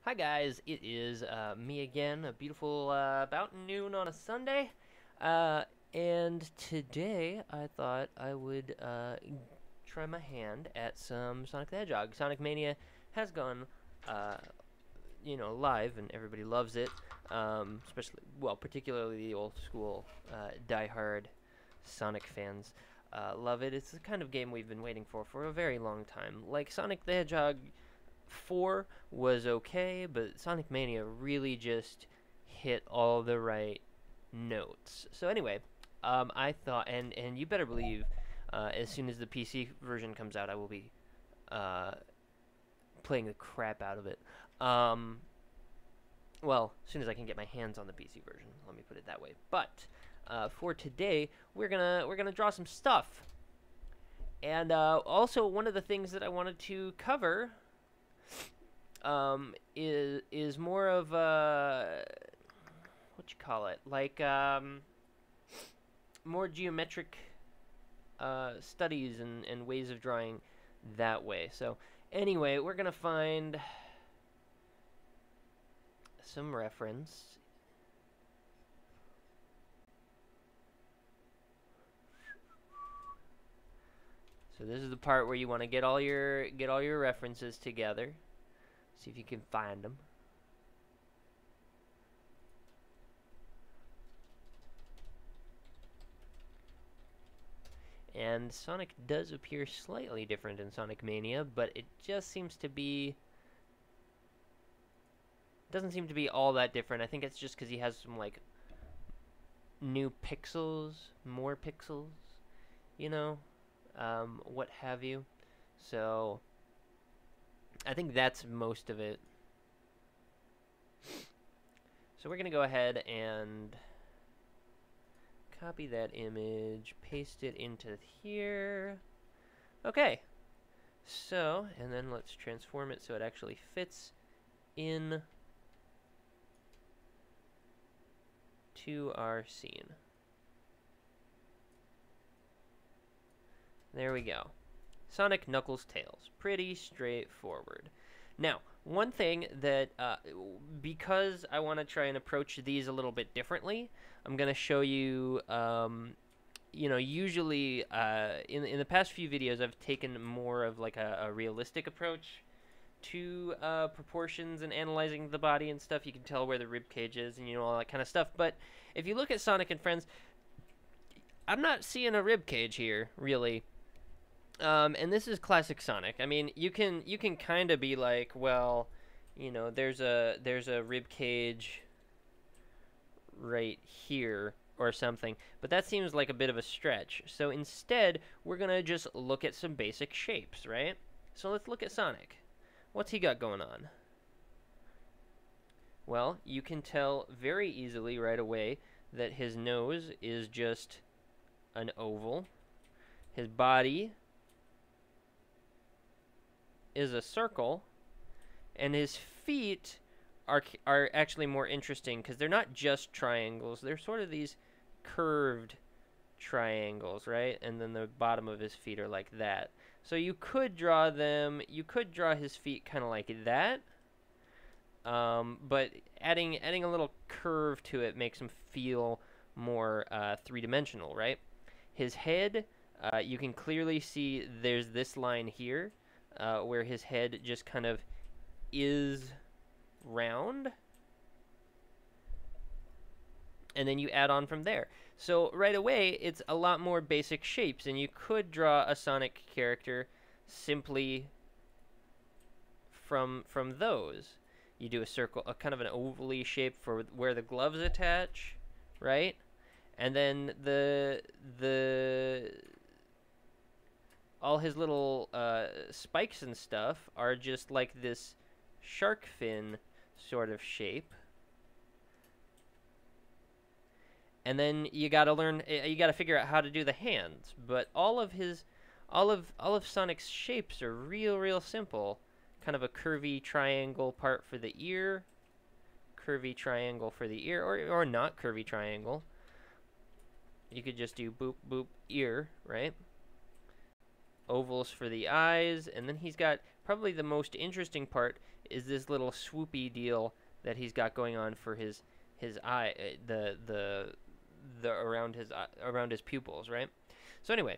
Hi guys, it is me again, a beautiful about noon on a Sunday, uh, and today I thought I would try my hand at some Sonic the Hedgehog. Sonic Mania has gone, uh, live, and everybody loves it, especially, well, particularly the old school die-hard Sonic fans. Love it. It's the kind of game we've been waiting for a very long time. Like Sonic the Hedgehog 4 was okay, but Sonic Mania really just hit all the right notes. So anyway, I thought, and you better believe, as soon as the PC version comes out, I will be uh, playing the crap out of it. Um, well, as soon as I can get my hands on the PC version, let me put it that way. But for today, we're gonna draw some stuff, and also one of the things that I wanted to cover is more of what you call it, like more geometric studies and ways of drawing that way. So anyway, we're gonna find some reference. So this is the part where you want to get all your references together. See if you can find them. And Sonic does appear slightly different in Sonic Mania, but it just seems to be... doesn't seem to be all that different. I think it's just because he has some, like, new pixels, more pixels, you know, what have you. So, I think that's most of it. So we're going to go ahead and copy that image, paste it into here. Okay. So, and then let's transform it so it actually fits in to our scene. There we go. Sonic, Knuckles, Tails. Pretty straightforward. Now, one thing that, because I want to try and approach these a little bit differently, I'm going to show you, usually in the past few videos I've taken more of like a realistic approach to proportions and analyzing the body and stuff. You can tell where the rib cage is and, all that kind of stuff. But if you look at Sonic and Friends, I'm not seeing a rib cage here, really. And this is classic Sonic. I mean, you can kind of be like, well, there's a rib cage right here or something, but that seems like a bit of a stretch. So instead, we're gonna just look at some basic shapes, right? So let's look at Sonic. What's he got going on? Well, you can tell very easily right away that his nose is just an oval. His body is a circle, and his feet are actually more interesting because they're not just triangles. They're sort of these curved triangles, right? And then the bottom of his feet are like that. So you could draw them. You could draw his feet kind of like that, but adding a little curve to it makes him feel more three-dimensional, right? His head, you can clearly see there's this line here. Where his head just kind of is round. And then you add on from there. So right away, it's a lot more basic shapes, and you could draw a Sonic character simply from those. You do a circle, a kind of an ovally shape for where the gloves attach, right? And then all his little spikes and stuff are just like this shark fin sort of shape. And then you gotta figure out how to do the hands. But all of Sonic's shapes are real simple. Kind of a curvy triangle part for the ear, curvy triangle for the ear, or not curvy triangle. You could just do boop boop ear, right? Ovals for the eyes, and then he's got probably the most interesting part is this little swoopy deal that he's got going on for his eye, the around his pupils, right? So anyway,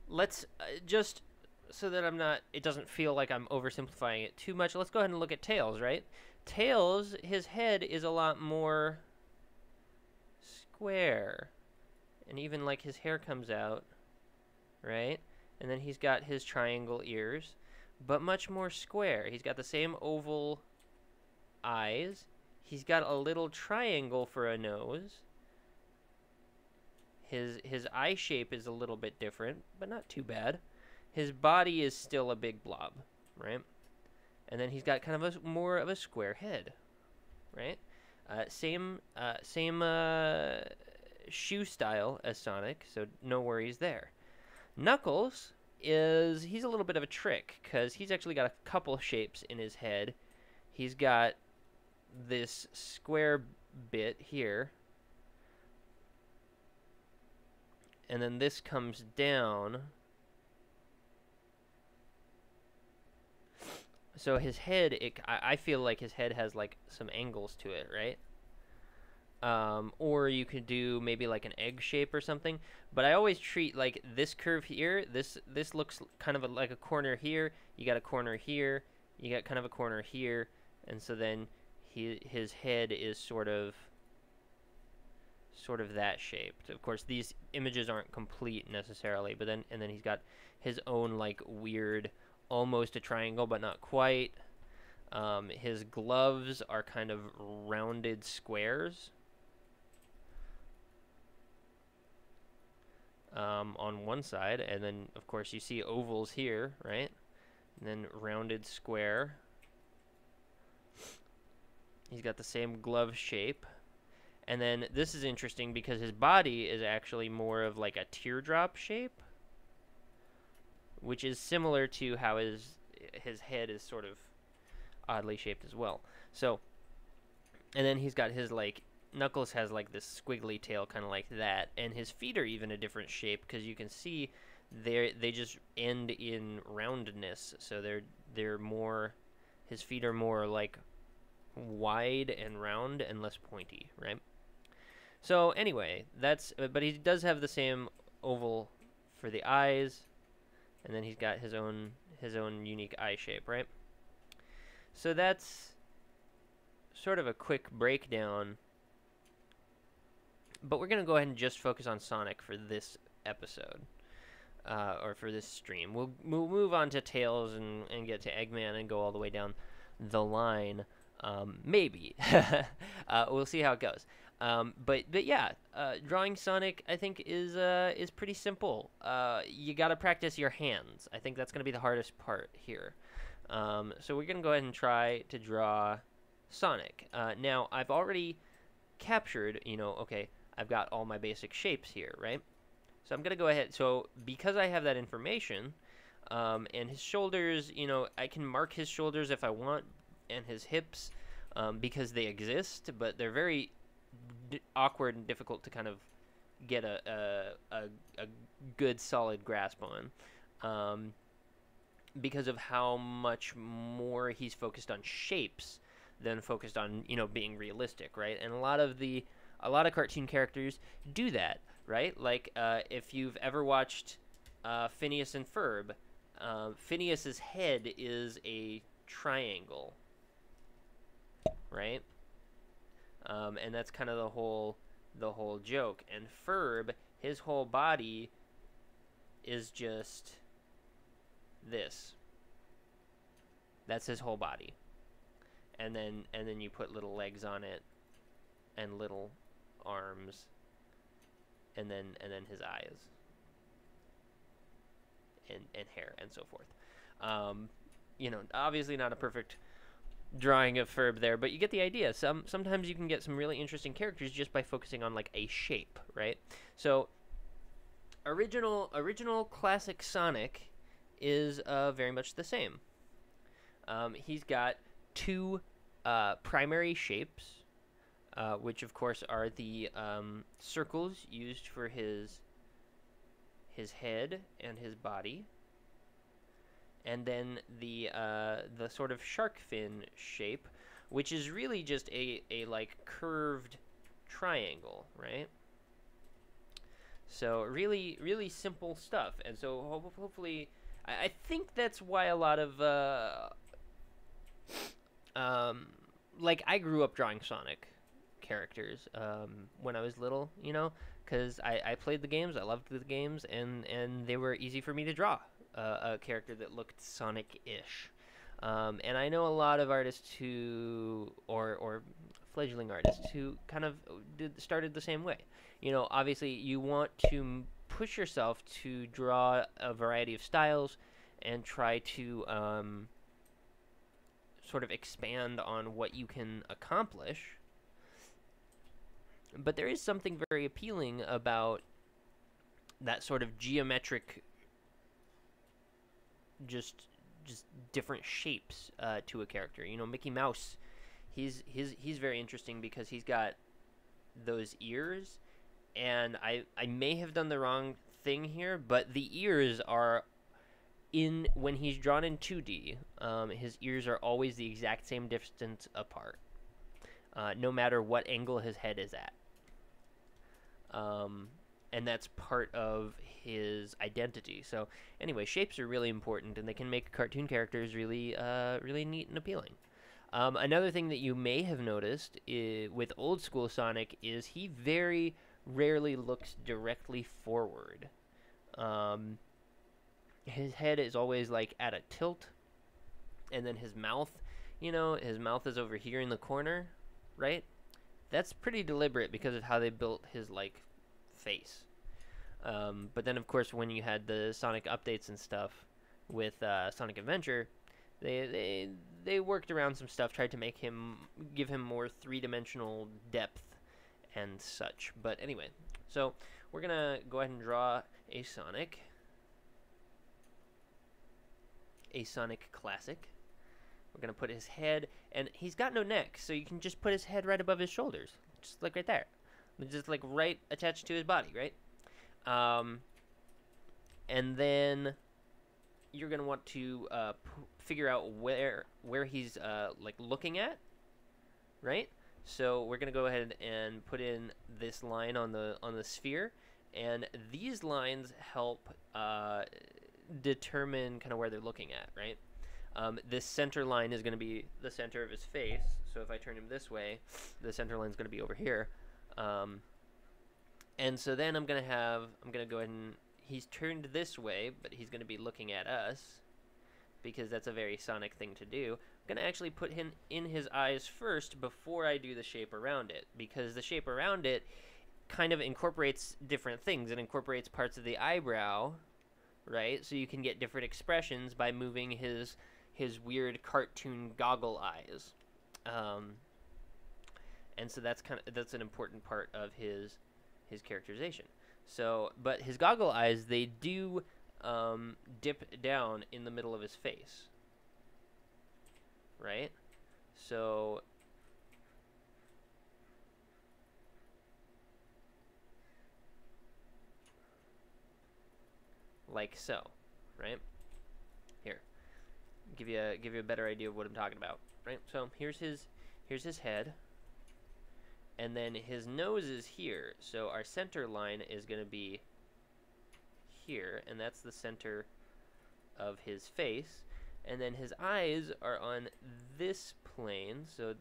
let's just so that it doesn't feel like I'm oversimplifying it too much. Let's go ahead and look at Tails, right? Tails, his head is a lot more square, and even like his hair comes out, right? And then he's got his triangle ears, but much more square. He's got the same oval eyes. He's got a little triangle for a nose. His eye shape is a little bit different, but not too bad. His body is still a big blob, right? And then he's got kind of more of a square head, right? Same shoe style as Sonic, so no worries there. Knuckles he's a little bit of a trick because he's actually got a couple shapes in his head. He's got this square bit here, and then this comes down. So his head, I feel like his head has like some angles to it, right? Or you could do maybe like an egg shape or something. But I always treat like this curve here. This looks kind of like a corner here. You got a corner here. You got kind of a corner here, and so then his head is sort of that shaped. Of course, these images aren't complete necessarily, but then he's got his own like weird, almost a triangle but not quite. His gloves are kind of rounded squares on one side, and then of course you see ovals here, right? And then rounded square. He's got the same glove shape. And then this is interesting because his body is actually more of like a teardrop shape, which is similar to how his head is sort of oddly shaped as well. So, and then he's got his like, Knuckles has like this squiggly tail kind of like that, and his feet are even a different shape because you can see they just end in roundness. So they're more, his feet are more like wide and round and less pointy, right? So anyway, but he does have the same oval for the eyes, and then he's got his own unique eye shape, right? So that's sort of a quick breakdown, but we're going to go ahead and just focus on Sonic for this episode, or for this stream. We'll move on to Tails and get to Eggman and go all the way down the line, maybe. We'll see how it goes. But yeah, drawing Sonic, I think, is pretty simple. You got to practice your hands. I think that's going to be the hardest part here. So we're going to go ahead and try to draw Sonic. Now, I've already captured, okay, I've got all my basic shapes here, right? So I'm going to go ahead. So because I have that information, and his shoulders, I can mark his shoulders if I want, and his hips, because they exist, but they're very awkward and difficult to kind of get a good solid grasp on, because of how much more he's focused on shapes than focused on being realistic, right? And a lot of cartoon characters do that, right? Like if you've ever watched Phineas and Ferb, Phineas's head is a triangle, right? And that's kind of the whole joke. And Ferb, his whole body is just this. That's his whole body. And then you put little legs on it, and little arms, and then his eyes, and hair, and so forth. Obviously not a perfect drawing of Ferb there, but you get the idea. Sometimes you can get some really interesting characters just by focusing on like a shape, right? So original classic Sonic is very much the same. He's got two primary shapes, which of course are the circles used for his head and his body. and then the sort of shark fin shape, which is really just a like curved triangle, right? So really, really simple stuff, and so hopefully, I think that's why a lot of um, like I grew up drawing Sonic characters when I was little, you know, because I played the games, I loved the games, and they were easy for me to draw a character that looked Sonic-ish. And I know a lot of artists who, or fledgling artists who kind of started the same way. You know, obviously you want to push yourself to draw a variety of styles and try to sort of expand on what you can accomplish. But there is something very appealing about that sort of geometric, just just different shapes to a character. You know, Mickey Mouse, he's very interesting because he's got those ears, and I may have done the wrong thing here, but the ears are in when he's drawn in 2D. His ears are always the exact same distance apart, no matter what angle his head is at. Um, and that's part of his identity. So anyway, shapes are really important, and they can make cartoon characters really, really neat and appealing. Another thing that you may have noticed with old school Sonic is he very rarely looks directly forward. Um, his head is always like at a tilt, and then his mouth, you know, his mouth is over here in the corner, right? That's pretty deliberate because of how they built his like face. But then, of course, when you had the Sonic updates and stuff with Sonic Adventure, they worked around some stuff, tried to give him more three-dimensional depth and such. But anyway, so we're gonna go ahead and draw a Sonic Classic. We're gonna put his head, and he's got no neck, so you can just put his head right above his shoulders, just like right there, just like right attached to his body, right? And then you're gonna want to figure out where he's like looking at, right? So we're gonna go ahead and put in this line on the sphere, and these lines help determine kind of where they're looking at, right? This center line is going to be the center of his face. So if I turn him this way, the center line is going to be over here. And so then I'm going to go ahead and, he's turned this way, but he's going to be looking at us because that's a very Sonic thing to do. I'm going to actually put him in his eyes first before I do the shape around it, because the shape around it kind of incorporates different things. It incorporates parts of the eyebrow, right? So you can get different expressions by moving his weird cartoon goggle eyes, and so that's an important part of his characterization. So, but his goggle eyes, they do dip down in the middle of his face, right? So like so, right? Here, give you a better idea of what I'm talking about, right? So here's his head, and then his nose is here. So our center line is going to be here, and that's the center of his face. And then his eyes are on this plane, so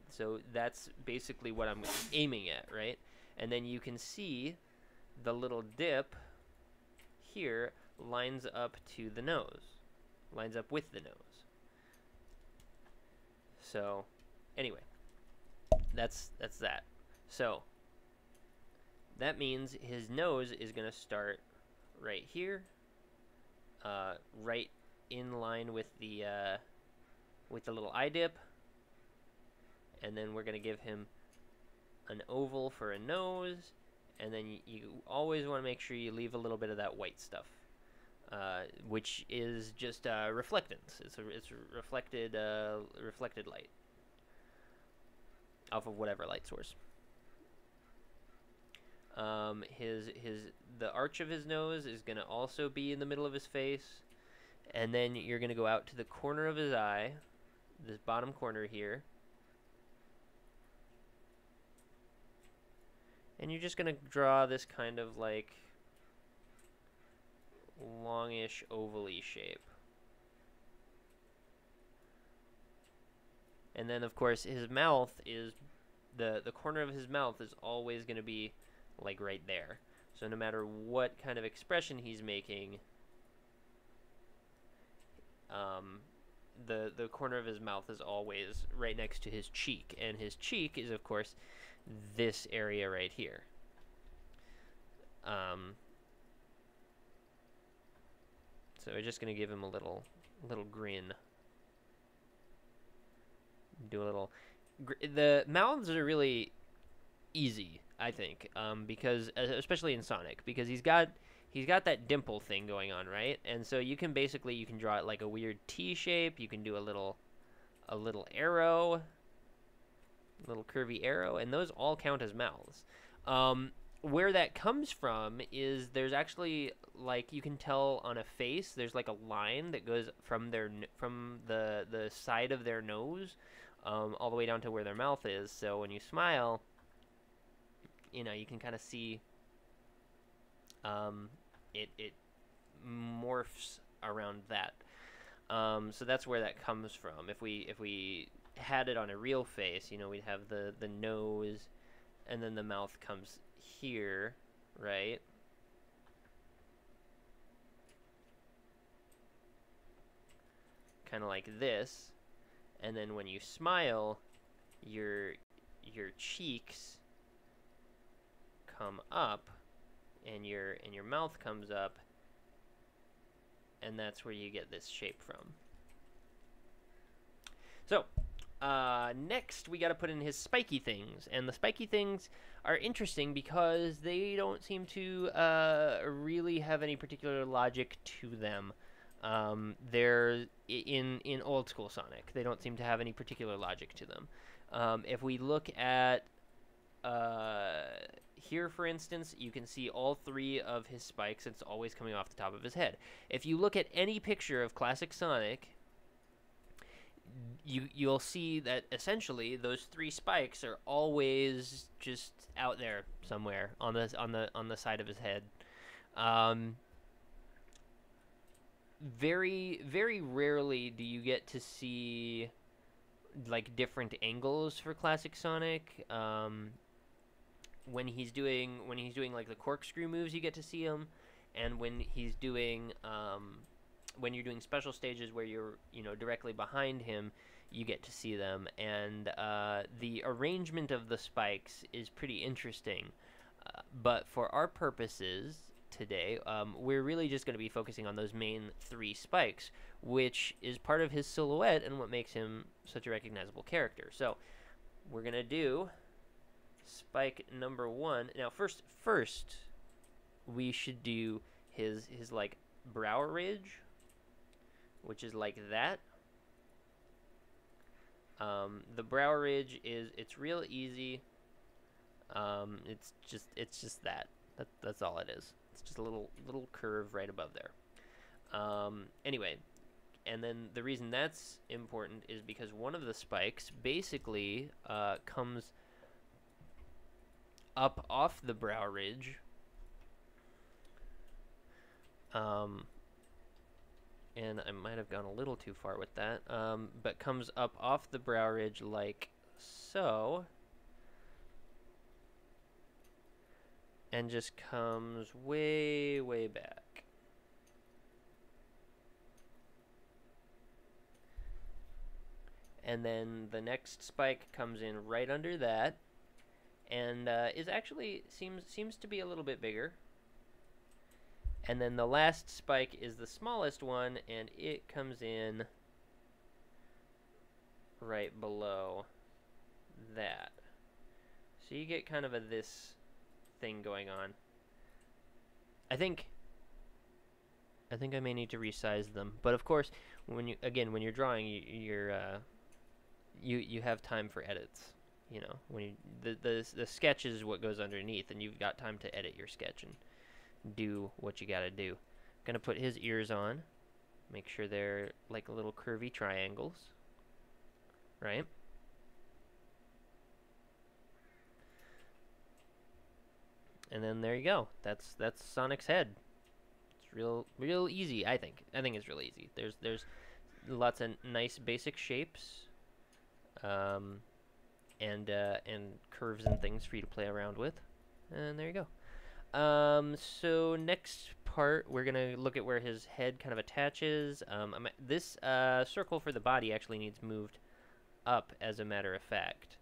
that's basically what I'm aiming at, right? And then you can see the little dip here lines up to the nose, lines up with the nose. So anyway, that's that. So that means his nose is going to start right here, right in line with the little eye dip, and then we're going to give him an oval for a nose, and then you always want to make sure you leave a little bit of that white stuff, which is just reflectance. It's reflected light off of whatever light source. The arch of his nose is going to also be in the middle of his face, And then you're going to go out to the corner of his eye, this bottom corner here. And you're just going to draw this kind of like longish oval-y shape. And then of course his mouth is, the corner of his mouth is always going to be like right there. So no matter what kind of expression he's making, the corner of his mouth is always right next to his cheek, and his cheek is of course this area right here. So we're just gonna give him a little grin. Do a little. The mouths are really easy, I think, because especially in Sonic, because he's got that dimple thing going on, right? And so you can draw it like a weird T shape. You can do a little arrow, a little curvy arrow, and those all count as mouths. Where that comes from is there's actually, like, you can tell on a face, there's like a line that goes from the side of their nose all the way down to where their mouth is. So when you smile, you know, you can kind of see it morphs around that. So that's where that comes from. If we had it on a real face, you know, we'd have the nose, and then the mouth comes here, right? Kind of like this. And then when you smile, your cheeks come up, and your mouth comes up, and that's where you get this shape from. So next we got to put in his spiky things, and the spiky things are interesting because they don't seem to really have any particular logic to them. They're in old school Sonic. They don't seem to have any particular logic to them. If we look at here, for instance, you can see all three of his spikes. It's always coming off the top of his head. If you look at any picture of classic Sonic, you'll see that essentially those three spikes are always just out there somewhere on the side of his head. Very, very rarely do you get to see like different angles for classic Sonic. When he's doing like the corkscrew moves, you get to see him, and when he's doing when you're doing special stages where you're, you know, directly behind him, you get to see them. And the arrangement of the spikes is pretty interesting. But for our purposes today, we're really just going to be focusing on those main three spikes, which is part of his silhouette and what makes him such a recognizable character. So we're going to do spike number 1. Now first we should do his like brow ridge, which is like that. The brow ridge it's real easy. It's just that. That's all it is. It's just a little curve right above there. Anyway, and then the reason that's important is because one of the spikes basically comes up off the brow ridge. And I might have gone a little too far with that, but comes up off the brow ridge like so, and just comes way, way back. And then the next spike comes in right under that, and is actually seems to be a little bit bigger. And then the last spike is the smallest one, and it comes in right below that. So you get kind of this thing going on. I think I may need to resize them, but of course, when you're drawing, you have time for edits. You know, when the sketch is what goes underneath, and you've got time to edit your sketch and do what you gotta do. Gonna put his ears on. Make sure they're like little curvy triangles, right? And then there you go. That's Sonic's head. It's real easy, I think. I think it's real easy. There's lots of nice basic shapes, um, and curves and things for you to play around with. And there you go. So next part, we're gonna look at where his head kind of attaches. This circle for the body actually needs moved up, as a matter of fact,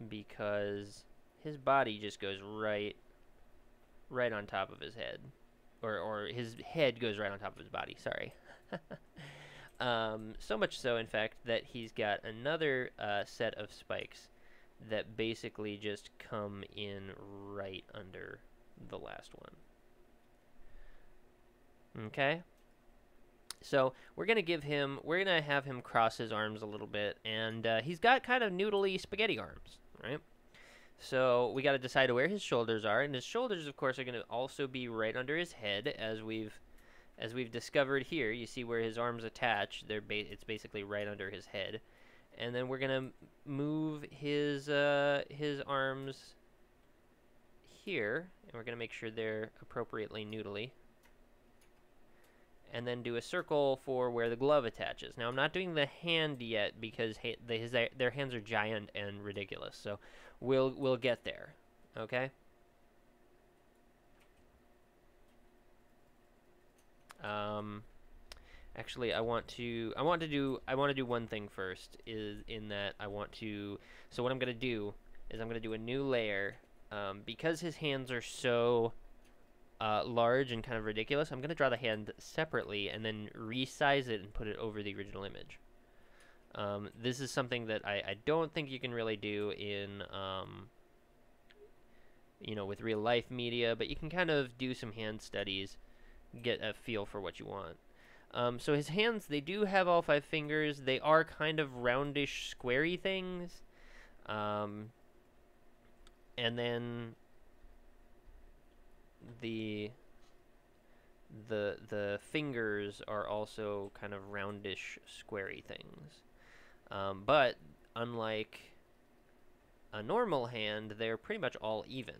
because his body just goes right on top of his head, or his head goes right on top of his body. Sorry. So much so, in fact, that he's got another set of spikes that basically just come in right under the last one. Okay? So we're gonna have him cross his arms a little bit, and he's got kind of noodly spaghetti arms, right? So we got to decide where his shoulders are, and his shoulders, of course, are gonna also be right under his head, as we've discovered here. You see where his arms attach; it's basically right under his head. And then we're gonna move his arms here, and we're gonna make sure they're appropriately noodly. And then do a circle for where the glove attaches. Now I'm not doing the hand yet because their hands are giant and ridiculous. So we'll get there. Okay. Actually, I want to do one thing first. Is in that I want to. So what I'm gonna do is I'm gonna do a new layer, because his hands are so large and kind of ridiculous. I'm gonna draw the hand separately and then resize it and put it over the original image. This is something that I don't think you can really do in with real life media, but you can kind of do some hand studies, get a feel for what you want. So his hands, they do have all 5 fingers. They are kind of roundish, squarey things. And then the fingers are also kind of roundish, squarey things. But unlike a normal hand, they're pretty much all even.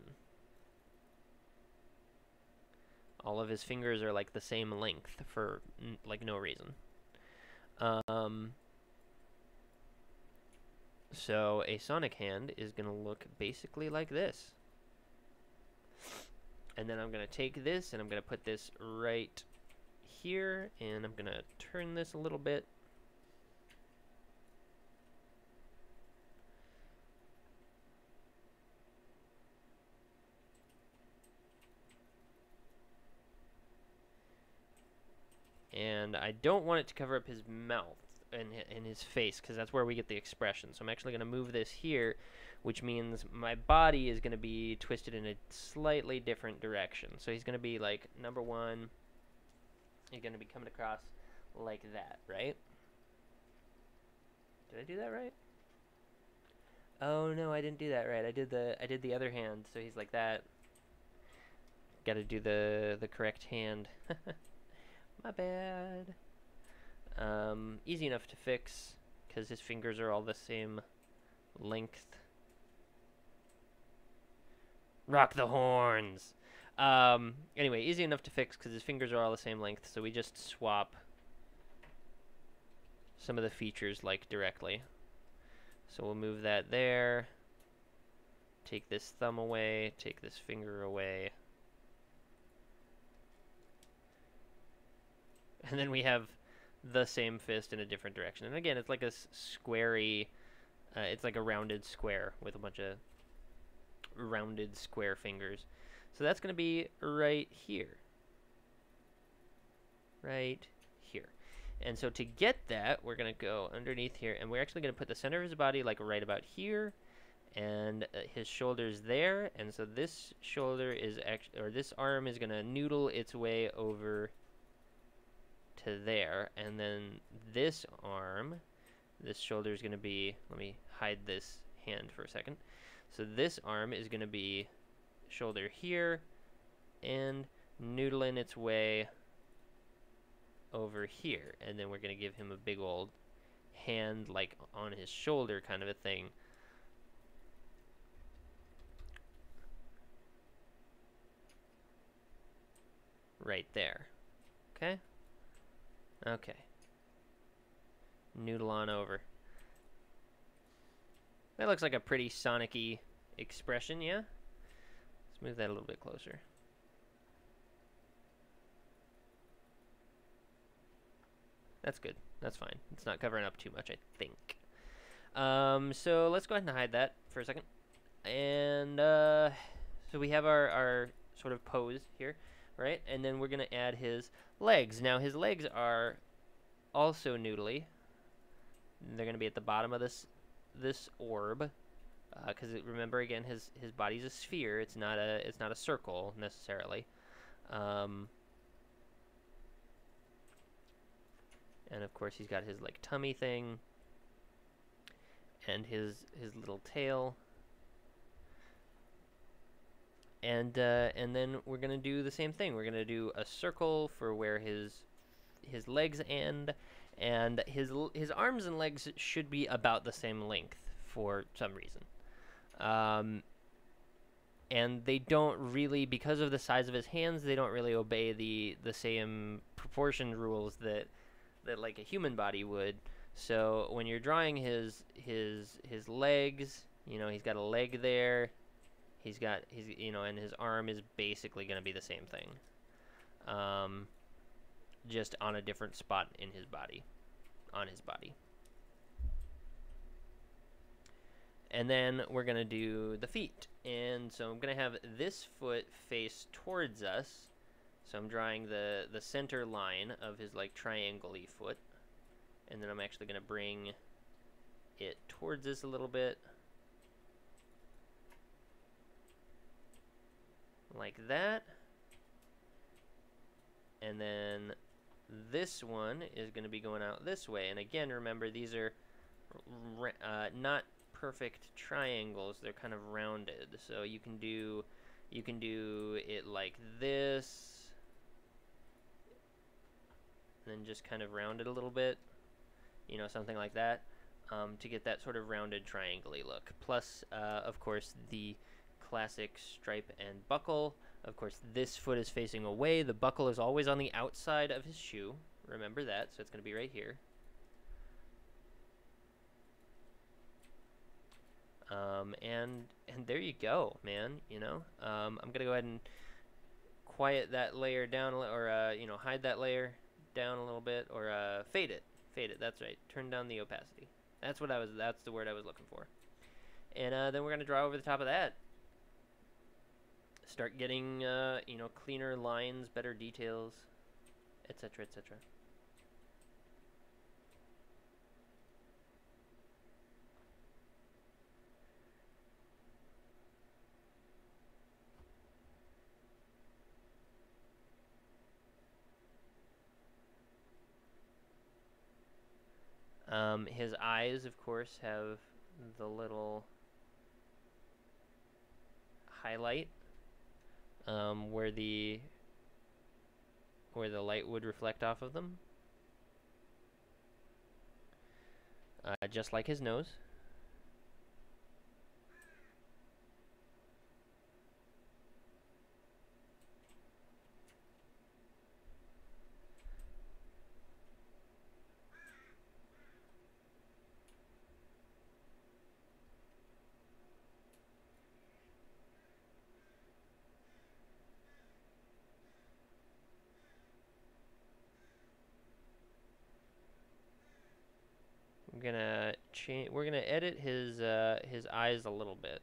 All of his fingers are like the same length for like no reason. So a Sonic hand is going to look basically like this. And then I'm going to take this and I'm going to put this right here, and I'm going to turn this a little bit. And I don't want it to cover up his mouth and his face, because that's where we get the expression. So I'm actually going to move this here, which means my body is going to be twisted in a slightly different direction. So he's going to be like, number 1, he's going to be coming across like that, right? Did I do that right? Oh no, I didn't do that right. I did the other hand, so he's like that. Got to do the correct hand. My bad. Easy enough to fix, because his fingers are all the same length. Rock the horns! Anyway, easy enough to fix, because his fingers are all the same length, so we just swap some of the features, like, directly. So we'll move that there. Take this thumb away, take this finger away. And then we have the same fist in a different direction. And again, it's like a squarey, it's like a rounded square with a bunch of rounded square fingers. So that's going to be right here. Right here. And so to get that, we're going to go underneath here, and we're actually going to put the center of his body like right about here, and his shoulders there. And so this shoulder is actually, or this arm is going to noodle its way over to there, and then this arm, this shoulder is going to be, let me hide this hand for a second. So this arm is going to be shoulder here and noodling its way over here, and then we're going to give him a big old hand like on his shoulder kind of a thing. Right there. Okay? Okay. Noodle on over. That looks like a pretty Sonic-y expression, yeah? Let's move that a little bit closer. That's good. That's fine. It's not covering up too much, I think. So let's go ahead and hide that for a second. And so we have our sort of pose here, right? And then we're going to add his legs. Now his legs are also noodly. They're going to be at the bottom of this orb, because remember again, his body's a sphere. It's not a circle necessarily. And of course he's got his like tummy thing and his little tail. And then we're gonna do the same thing. We're gonna do a circle for where his legs end, and his arms and legs should be about the same length for some reason. And they don't really, because of the size of his hands, they don't really obey the same proportion rules that like a human body would. So when you're drawing his legs, you know, he's got a leg there. He's you know, and his arm is basically going to be the same thing. Just on a different spot in his body, on his body. And then we're going to do the feet. And so I'm going to have this foot face towards us. So I'm drawing the center line of his like triangle-y foot. And then I'm actually going to bring it towards us a little bit. Like that. And then this one is going to be going out this way. And again, remember, these are not perfect triangles. They're kind of rounded. So you can do it like this, and then just kind of round it a little bit, you know, something like that, to get that sort of rounded triangle-y look. Plus, of course, the classic stripe and buckle. Of course, this foot is facing away. The buckle is always on the outside of his shoe. Remember that, so it's going to be right here. And there you go, man. You know, I'm gonna go ahead and quiet that layer down, or you know, hide that layer down a little bit, or fade it. Fade it. That's right. Turn down the opacity. That's the word I was looking for. And then we're gonna draw over the top of that. Start getting you know, cleaner lines, better details, etc., etc. His eyes, of course, have the little highlight where the light would reflect off of them, just like his nose. We're gonna edit his eyes a little bit,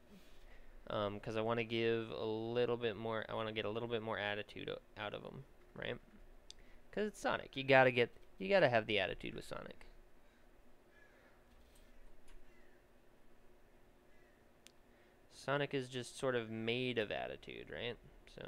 because I want to give a little bit more. I want to get a little bit more attitude out of him, right? Because it's Sonic. You gotta have the attitude with Sonic. Sonic is just sort of made of attitude, right? So.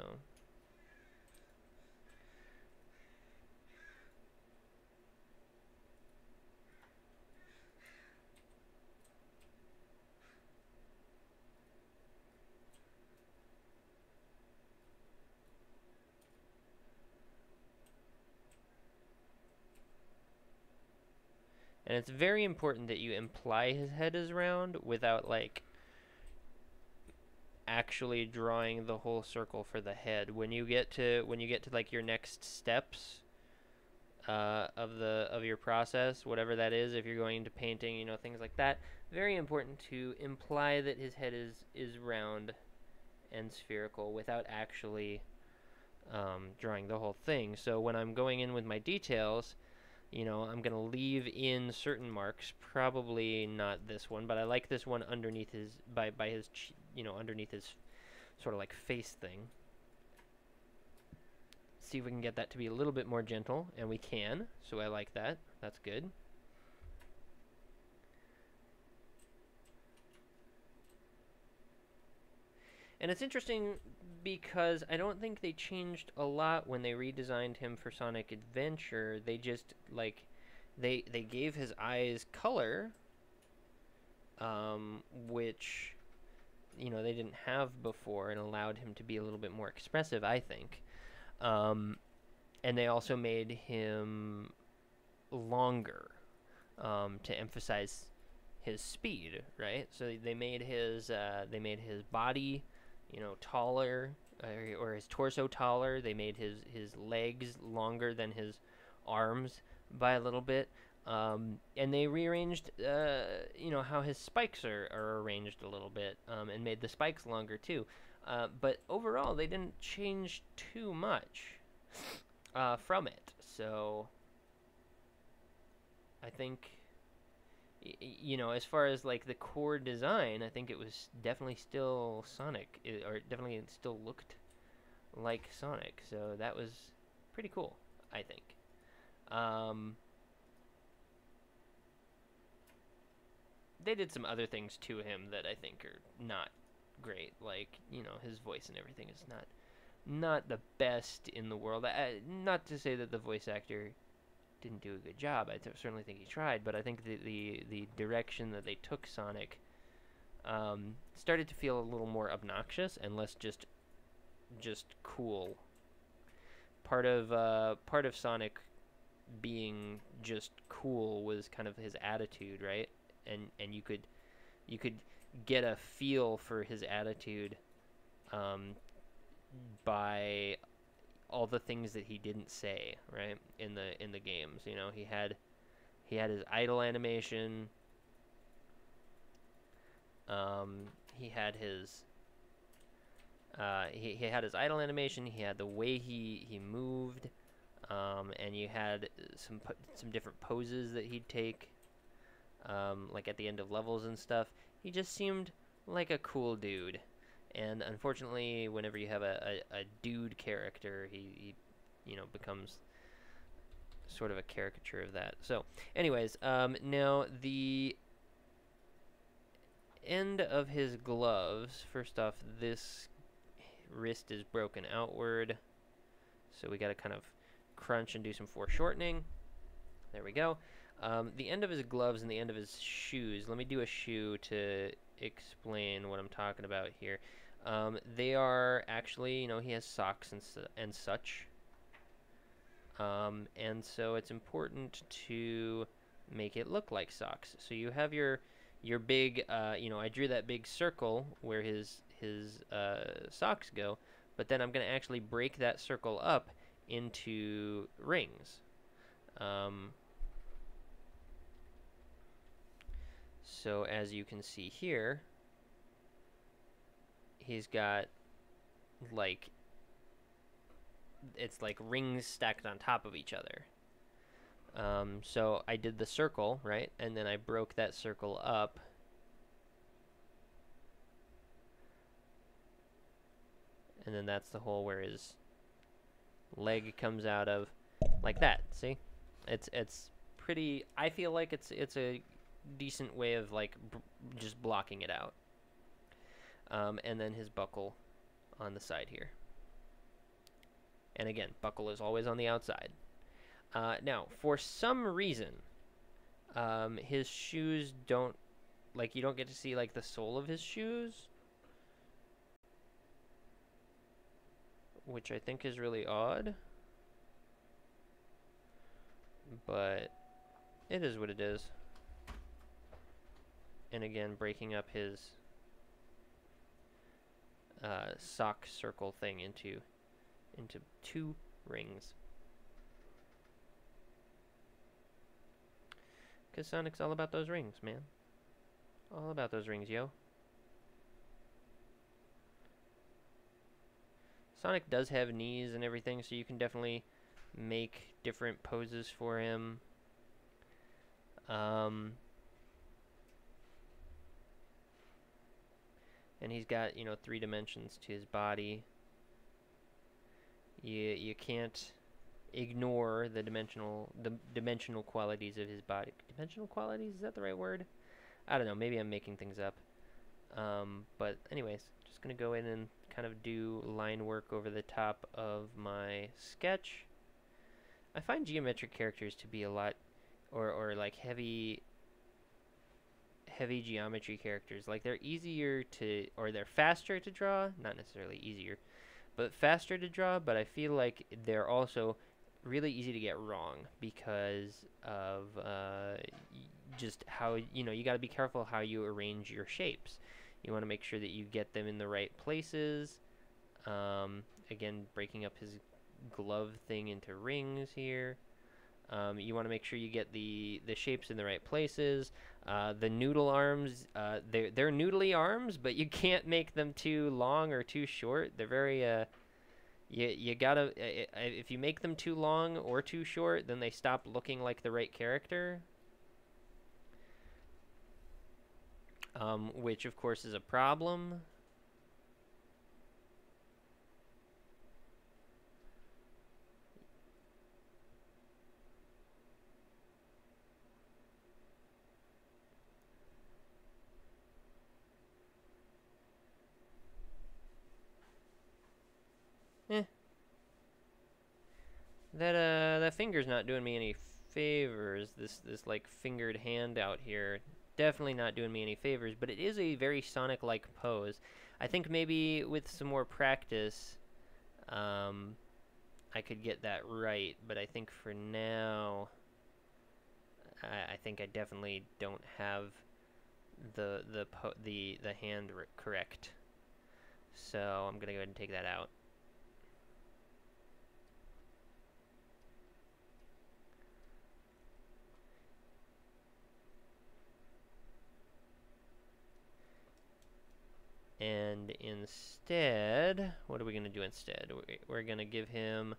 And it's very important that you imply his head is round without like actually drawing the whole circle for the head. When you get to like your next steps of your process, whatever that is, if you're going into painting, things like that, very important to imply that his head is round and spherical without actually drawing the whole thing. So when I'm going in with my details, I'm going to leave in certain marks, probably not this one, but I like this one underneath his, by his, underneath his sort of like face thing. See if we can get that to be a little bit more gentle, and we can, so I like that. That's good. And it's interesting because I don't think they changed a lot when they redesigned him for Sonic Adventure. They just like they gave his eyes color, which they didn't have before, and allowed him to be a little bit more expressive, I think. And they also made him longer to emphasize his speed, right? So they made his body, taller, or his torso taller. They made his legs longer than his arms by a little bit. And they rearranged, how his spikes are arranged a little bit, and made the spikes longer too. But overall, they didn't change too much from it. So I think, as far as like the core design, I think it was definitely still Sonic, or definitely it still looked like Sonic. So that was pretty cool, I think. They did some other things to him that I think are not great. Like, his voice and everything is not the best in the world. Not to say that the voice actor didn't do a good job. I certainly think he tried, but I think the direction that they took Sonic started to feel a little more obnoxious and less just cool. Part of Sonic being just cool was kind of his attitude, right? And you could get a feel for his attitude by all the things that he didn't say, right, in the games. He had his idle animation. He had his he had his idle animation. He had the way he moved, and you had some different poses that he'd take, like at the end of levels and stuff. He just seemed like a cool dude. And unfortunately, whenever you have a dude character, he becomes sort of a caricature of that. So, anyways, now the end of his gloves. First off, this wrist is broken outward, so we got to kind of crunch and do some foreshortening. There we go. The end of his gloves and the end of his shoes. Let me do a shoe to explain what I'm talking about here. They are actually, he has socks and such. And so it's important to make it look like socks. So you have your big, I drew that big circle where his socks go, but then I'm going to actually break that circle up into rings. So as you can see here, he's got like, it's like rings stacked on top of each other. So I did the circle, right? And then I broke that circle up. And then that's the hole where his leg comes out of, like that. See? It's pretty, I feel like it's a decent way of like just blocking it out. And then his buckle on the side here. And again, buckle is always on the outside. Now, for some reason, his shoes don't, like, you don't get to see, like, the sole of his shoes, which I think is really odd, but it is what it is. And again, breaking up his sock circle thing into two rings. Because Sonic's all about those rings, man. All about those rings, yo. Sonic does have knees and everything, so you can definitely make different poses for him. And he's got, you know, 3 dimensions to his body. You can't ignore the dimensional qualities of his body. Dimensional qualities, is that the right word? I don't know, maybe I'm making things up. But anyways, just gonna go in and kind of do line work over the top of my sketch. I find geometric characters to be a lot, or like heavy geometry characters. Like they're easier to, or they're faster to draw, not necessarily easier, but faster to draw, but I feel like they're also really easy to get wrong because of just how, you know, you got to be careful how you arrange your shapes. You want to make sure that you get them in the right places. Again, breaking up his glove thing into rings here. You want to make sure you get the shapes in the right places. The noodle arms, they're noodly arms, but you can't make them too long or too short. They're very you gotta if you make them too long or too short, then they stop looking like the right character. Which of course is a problem. That finger's not doing me any favors. This like fingered hand out here, definitely not doing me any favors. But it is a very Sonic-like pose. I think maybe with some more practice, I could get that right. But I think for now, I think I definitely don't have the hand correct. So I'm gonna go ahead and take that out. And instead, what are we going to do instead? We're going to give him,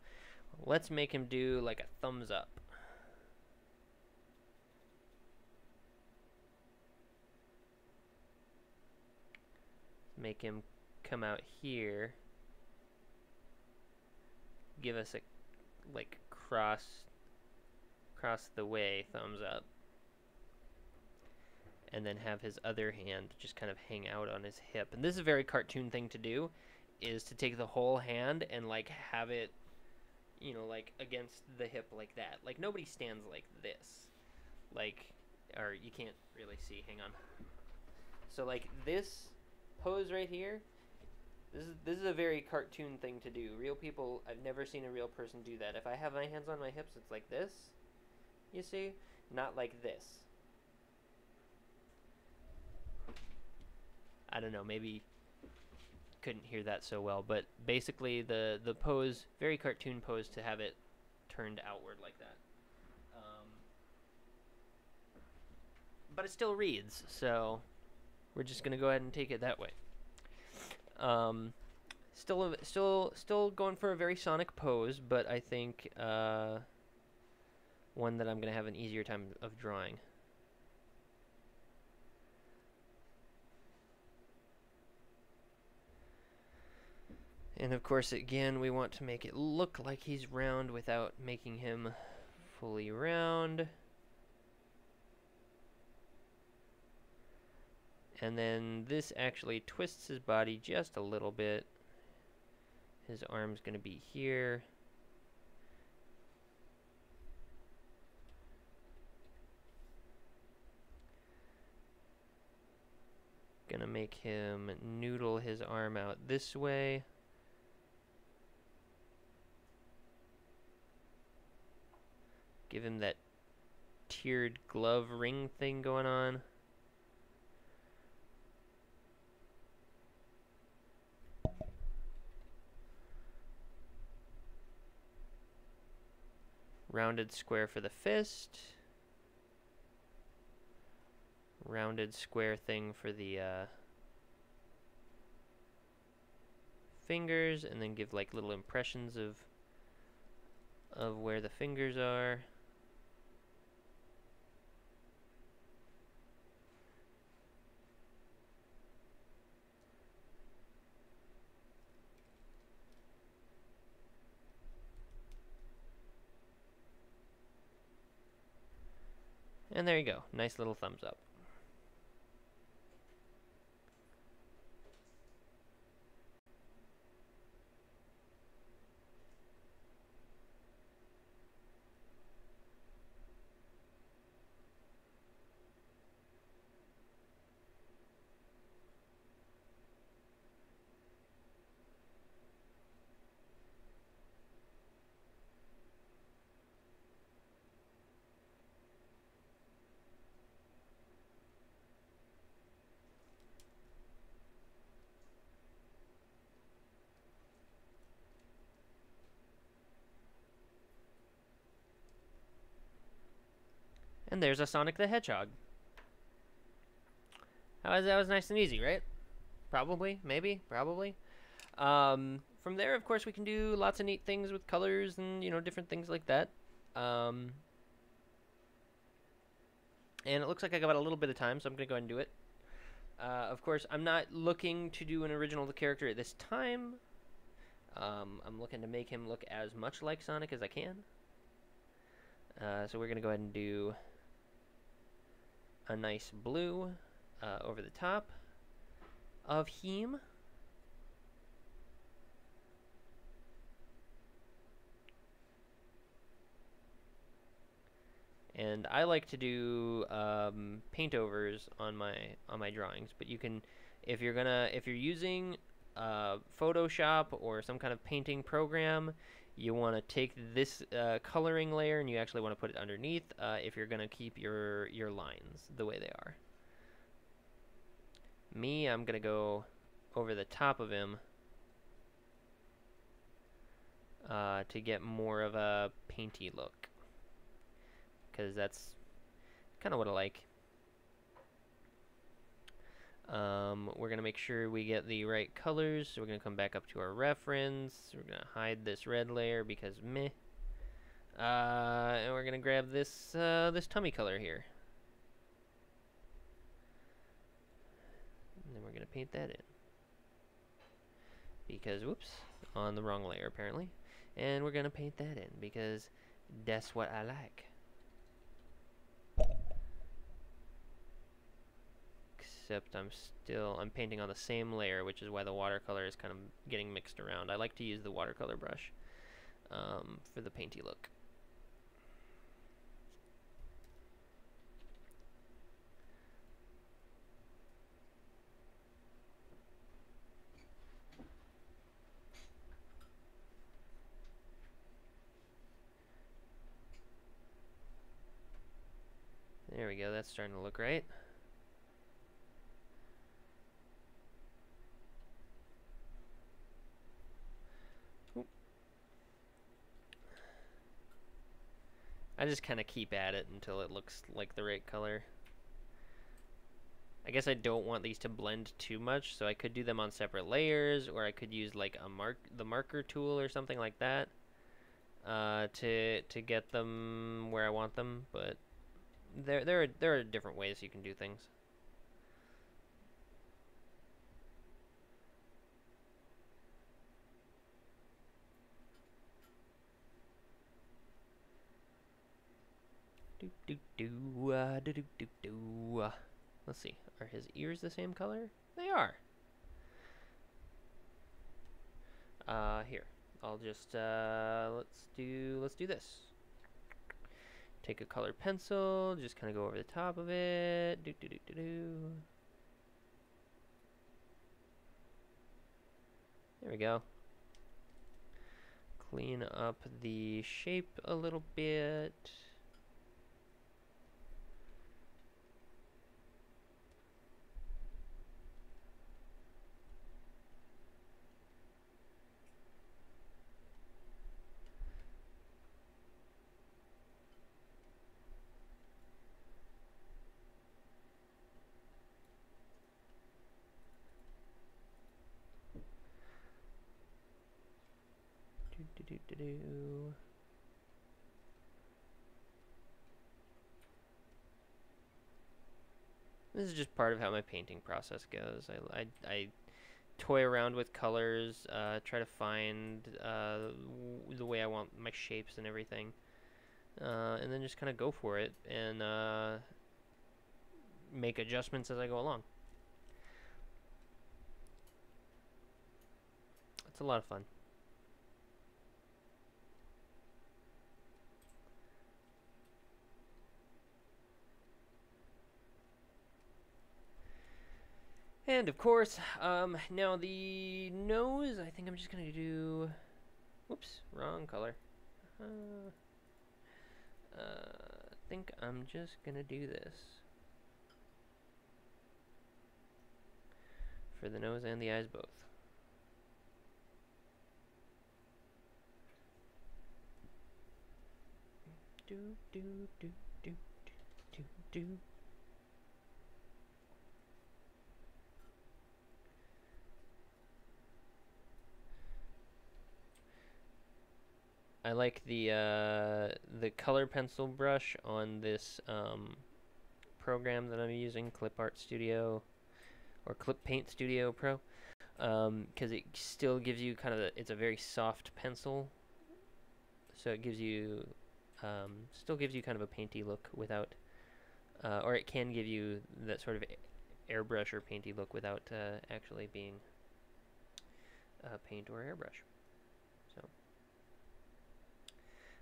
let's make him do like a thumbs up. Make him come out here. Give us a, like, cross the way thumbs up. And then have his other hand just kind of hang out on his hip. And this is a very cartoon thing to do, is to take the whole hand and like have it, you know, like against the hip like that. Like nobody stands like this. Like, or you can't really see, hang on. So like this pose right here, this is a very cartoon thing to do. Real people, I've never seen a real person do that. If I have my hands on my hips, it's like this, you see? Not like this. I don't know, maybe couldn't hear that so well, but basically the pose, very cartoon pose to have it turned outward like that. But it still reads, so we're just gonna go ahead and take it that way. Still going for a very Sonic pose, but I think one that I'm gonna have an easier time of drawing. And of course, again, we want to make it look like he's round without making him fully round. And then this actually twists his body just a little bit. His arm's going to be here. Gonna make him noodle his arm out this way. Give him that tiered glove ring thing going on. Rounded square for the fist. Rounded square thing for the fingers, and then give like little impressions of where the fingers are. And there you go. Nice little thumbs up. And there's a Sonic the Hedgehog. That was nice and easy, right? Probably, maybe, probably. From there, of course, we can do lots of neat things with colors and, you know, different things like that. And it looks like I got a little bit of time, so I'm going to go ahead and do it. Of course, I'm not looking to do an original character at this time. I'm looking to make him look as much like Sonic as I can. So we're going to go ahead and do a nice blue over the top of him. And I like to do paint overs on my drawings, but you can, if you're using Photoshop or some kind of painting program, you want to take this coloring layer and you actually want to put it underneath if you're gonna keep your lines the way they are. I'm gonna go over the top of him to get more of a painty look, because that's kind of what I like. We're going to make sure we get the right colors, so we're going to come back up to our reference. We're going to hide this red layer because meh. And we're going to grab this this tummy color here. And then we're going to paint that in. Because, whoops, on the wrong layer apparently. And we're going to paint that in because that's what I like. Except I'm painting on the same layer, which is why the watercolor is kind of getting mixed around. I like to use the watercolor brush for the painty look. There we go, that's starting to look right. I just kind of keep at it until it looks like the right color. I guess I don't want these to blend too much, so I could do them on separate layers, or I could use like the marker tool or something like that to get them where I want them. But there are different ways you can do things. Let's see. Are his ears the same color? They are. Here. I'll just let's do this. Take a colored pencil, just kind of go over the top of it. There we go. Clean up the shape a little bit. This is just part of how my painting process goes. I toy around with colors, try to find the way I want my shapes and everything, and then just kind of go for it and make adjustments as I go along. It's a lot of fun. And of course, now the nose, I think I'm just gonna do, whoops, wrong color. I think I'm just gonna do this for the nose and the eyes both. Do do do do do do. I like the color pencil brush on this program that I'm using, Clip Art Studio or Clip Paint Studio Pro, because it still gives you kind of it's a very soft pencil, so it gives you still gives you kind of a painty look without, or it can give you that sort of airbrush or painty look without actually being paint or airbrush. So,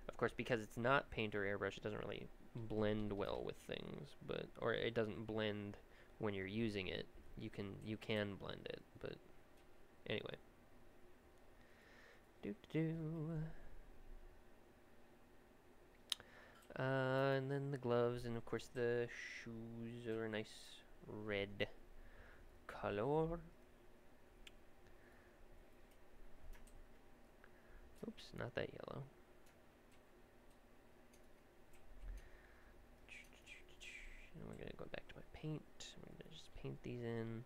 of course, because it's not paint or airbrush, it doesn't really blend well with things, but or it doesn't blend when you're using it. You can blend it, but anyway. And then the gloves, and of course the shoes are a nice red color. Oops, not that yellow. And we're gonna go back to my paint. We're gonna just paint these in.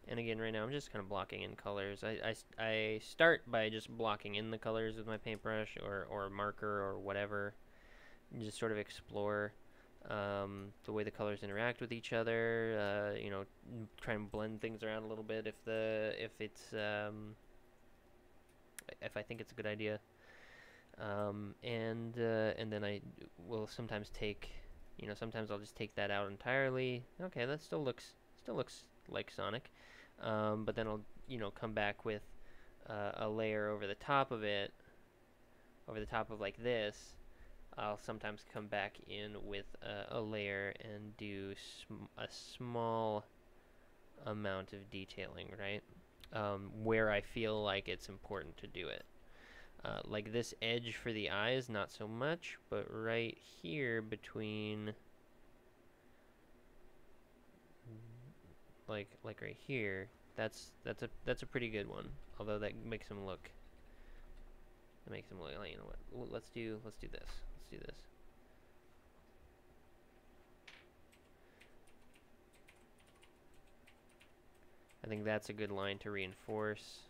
And again, right now I'm just kind of blocking in colors. I start by just blocking in the colors with my paintbrush or marker or whatever. And just sort of explore the way the colors interact with each other. You know, try and blend things around a little bit if I think it's a good idea. And then I will sometimes take, you know, sometimes I'll just take that out entirely. Okay, that still looks like Sonic. But then I'll, you know, come back with a layer over the top of it, over the top of like this. I'll sometimes come back in with a layer and do a small amount of detailing, right? Where I feel like it's important to do it. Like this edge for the eyes, not so much, but right here between, like right here, that's a pretty good one. Although that makes them look, like, you know what? Let's do this. Let's do this. I think that's a good line to reinforce.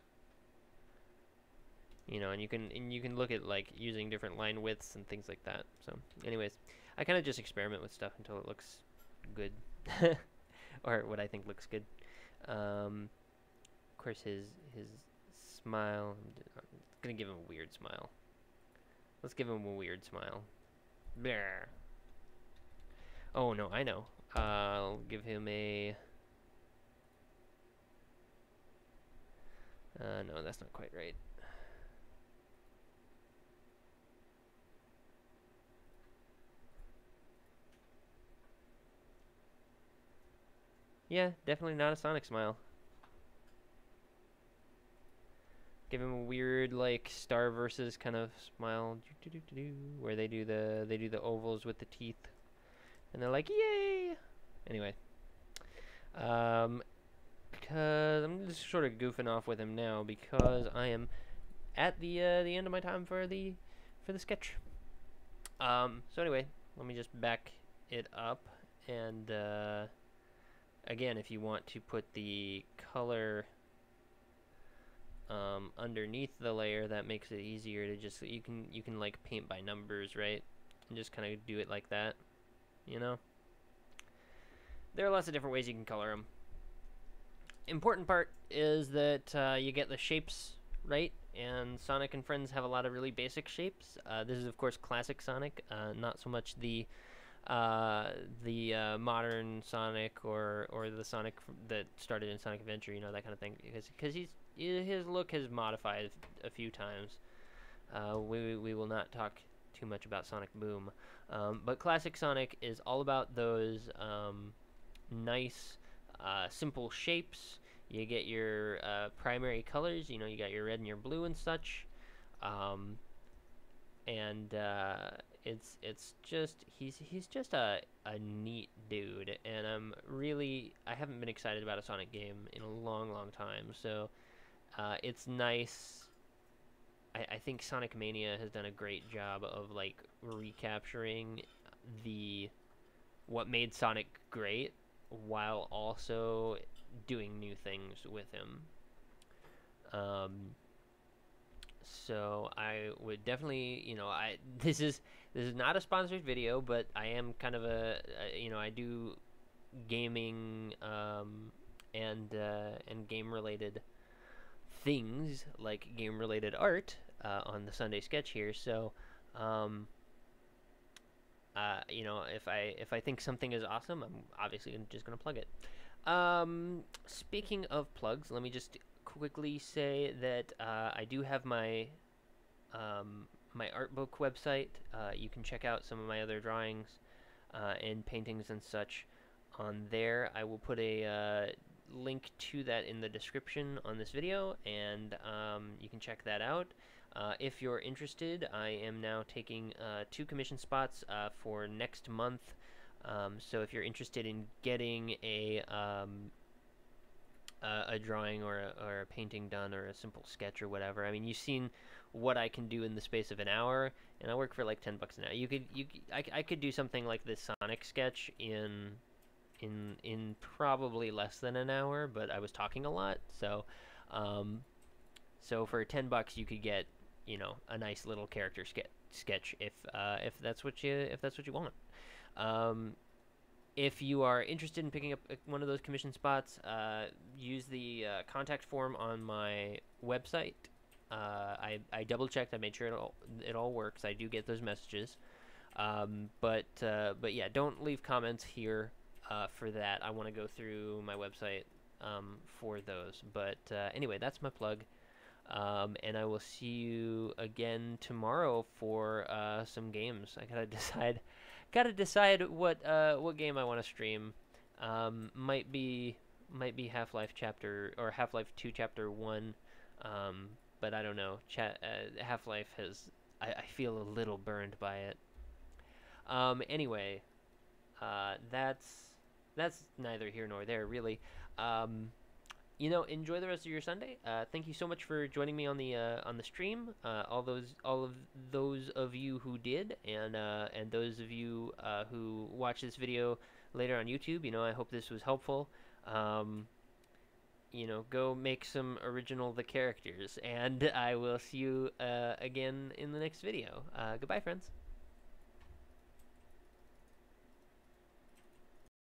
You know, and you can look at like using different line widths and things like that. So, anyways, I kind of just experiment with stuff until it looks good, or what I think looks good. Of course, his smile. I'm gonna give him a weird smile. Let's give him a weird smile. There. Oh no, I know. I'll give him a. No, that's not quite right. Yeah, definitely not a Sonic smile. Give him a weird, like, Star Versus kind of smile, where they do the ovals with the teeth, and they're like, yay! Anyway, because I'm just sort of goofing off with him now because I am at the end of my time for the sketch. So anyway, let me just back it up And again, if you want to put the color underneath the layer, that makes it easier to just you can like paint by numbers, right? And just kind of do it like that, you know. There are lots of different ways you can color them. Important part is that you get the shapes right, and Sonic and Friends have a lot of really basic shapes. This is of course classic Sonic, not so much the modern Sonic or the Sonic that started in Sonic Adventure, you know, that kind of thing, because his look has modified a few times. We will not talk too much about Sonic Boom, but classic Sonic is all about those nice, simple shapes. You get your primary colors. You know, you got your red and your blue and such. Um, and it's just he's just a neat dude, and I haven't been excited about a Sonic game in a long time. So it's nice. I think Sonic Mania has done a great job of like recapturing the what made Sonic great while also doing new things with him. Um, so I would definitely, you know, this is not a sponsored video, but I am kind of you know, I do gaming and game related things like game related art on the Sunday Sketch here. So um, you know, if I think something is awesome, I'm obviously just gonna plug it. Speaking of plugs, let me just quickly say that I do have my art book website. You can check out some of my other drawings and paintings and such on there. I will put a link to that in the description on this video, and you can check that out. If you're interested, I am now taking 2 commission spots for next month. So if you're interested in getting a drawing or a painting done or a simple sketch or whatever, I mean, you've seen what I can do in the space of an hour, and I work for like $10 an hour. I could do something like this Sonic sketch in probably less than an hour, but I was talking a lot, so so for $10 you could get, you know, a nice little character sketch if that's what you want. If you are interested in picking up one of those commission spots, use the contact form on my website. I double checked. I made sure it all works. I do get those messages. But yeah, don't leave comments here for that. I want to go through my website for those. But anyway, that's my plug. And I will see you again tomorrow for some games. I gotta decide what game I want to stream. Might be Half-Life chapter or Half-Life 2 chapter 1. But I don't know. Half-Life has I feel a little burned by it. Anyway, that's neither here nor there really. You know, enjoy the rest of your Sunday. Thank you so much for joining me on the stream. All of those of you who did, and those of you who watch this video later on YouTube. You know, I hope this was helpful. You know, go make some original the characters, and I will see you again in the next video. Goodbye, friends.